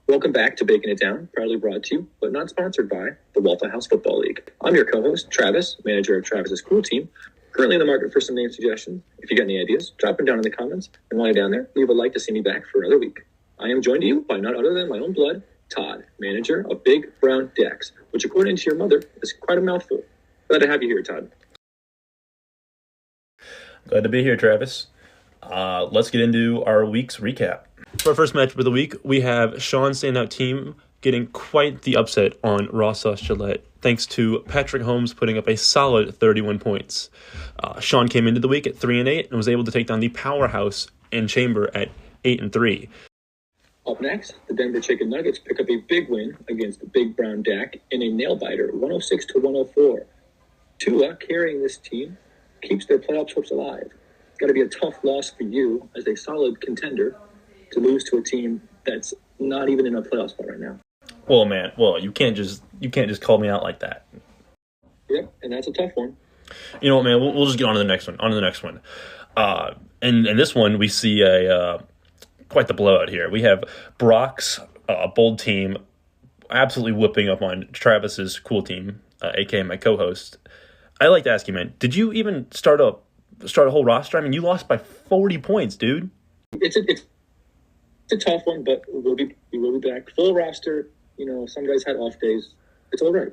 Welcome back to Baking It Down, proudly brought to you, but not sponsored by, the Waffle House Football League. I'm your co-host, Travis, manager of Travis's cool team. Currently in the market for some name suggestions. If you got any ideas, drop them down in the comments. And while you're down there, leave a like to see me back for another week. I am joined to you by none other than my own blood, Todd, manager of Big Brown Decks, which according to your mother is quite a mouthful. Glad to have you here, Todd. Glad to be here, Travis. Let's get into our week's recap. For our first matchup of the week, we have Sean's standout team getting quite the upset on Raw Sauce Gillette, thanks to Patrick Holmes putting up a solid 31 points. Sean came into the week at 3-8 and was able to take down the powerhouse in Chamber at 8-3. Up next, the Denver Chicken Nuggets pick up a big win against the Big Brown Dak in a nail-biter, 106-104. Tua, carrying this team, keeps their playoff hopes alive. It's got to be a tough loss for you as a solid contender to lose to a team that's not even in a playoff spot right now. Well, you can't just call me out like that. Yep, and that's a tough one. You know what, man? We'll just get on to the next one. And in this one, we see quite the blowout here. We have Brock's bold team absolutely whooping up on Travis's cool team, aka my co-host. I like to ask you, man, did you even start a whole roster? I mean, you lost by 40 points, dude. It's a tough one, but we will be back. Full roster. You know, some guys had off days. It's all right.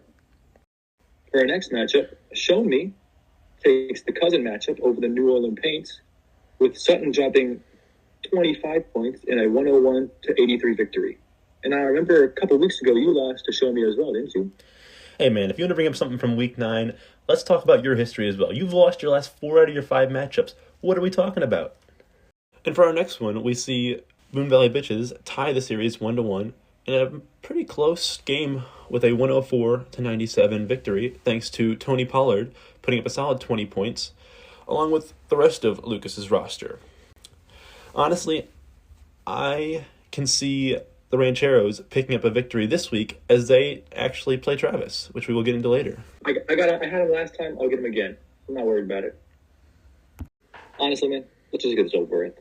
For our next matchup, Show Me takes the cousin matchup over the New Orleans Paints, with Sutton dropping 25 points in a 101-83 victory. And I remember a couple weeks ago you lost to Show Me as well, didn't you? Hey, man, if you want to bring up something from Week 9, let's talk about your history as well. You've lost your last 4 out of your 5 matchups. What are we talking about? And for our next one, we see Moon Valley Bitches tie the series 1-1 in a pretty close game with a 104-97 victory, thanks to Tony Pollard putting up a solid 20 points, along with the rest of Lucas's roster. Honestly, I can see the Rancheros picking up a victory this week as they actually play Travis, which we will get into later. I had him last time. I'll get him again. I'm not worried about it. Honestly, man, let's just get this over with.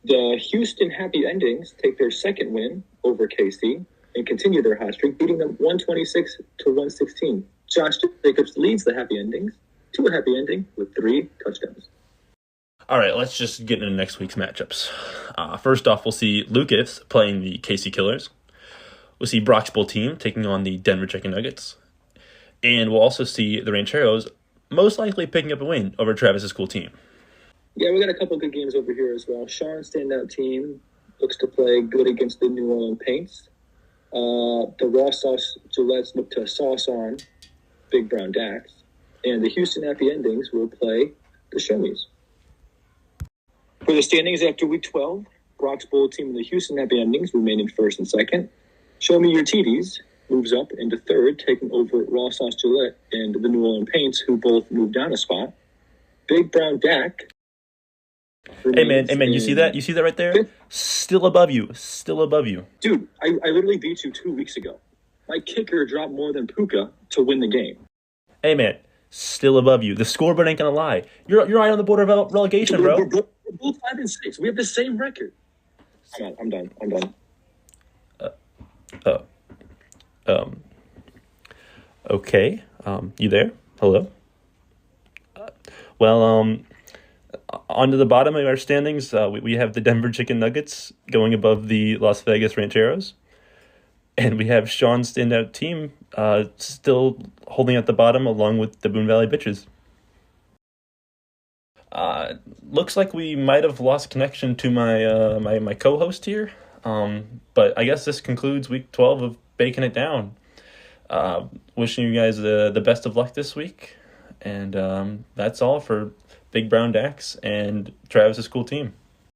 The Houston Happy Endings take their second win over KC and continue their hot streak, beating them 126-116. Josh Jacobs leads the Happy Endings to a happy ending with 3 touchdowns. All right, let's just get into next week's matchups. First off, we'll see Lucas playing the KC Killers. We'll see Brock's Bull team taking on the Denver Chicken Nuggets. And we'll also see the Rancheros most likely picking up a win over Travis's cool team. Yeah, we got a couple good games over here as well. Sean's standout team looks to play good against the New Orleans Paints. The Raw Sauce Gillettes look to sauce on Big Brown Dacks. And the Houston Happy Endings will play the Show Me's. For the standings after Week 12, Brock's Bull team and the Houston Happy Endings remain in first and second. Show Me Your TDs moves up into third, taking over Raw Sauce Gillette and the New Orleans Paints, who both moved down a spot. Big Brown Dak. Hey man, you see that? You see that right there? Still above you. Dude, I literally beat you 2 weeks ago. My kicker dropped more than Puka to win the game. Hey man, still above you. The scoreboard ain't gonna lie. You're right on the border of relegation, bro. We're both 5-6. We have the same record. I'm done. Okay. You there? Hello? On to the bottom of our standings, we have the Denver Chicken Nuggets going above the Las Vegas Rancheros. And we have Sean's standout team still holding at the bottom along with the Boone Valley Bitches. Looks like we might have lost connection to my co-host here. But I guess this concludes week 12 of Baking It Down. Wishing you guys the best of luck this week. And that's all for Big Brown Dax and Travis's cool team.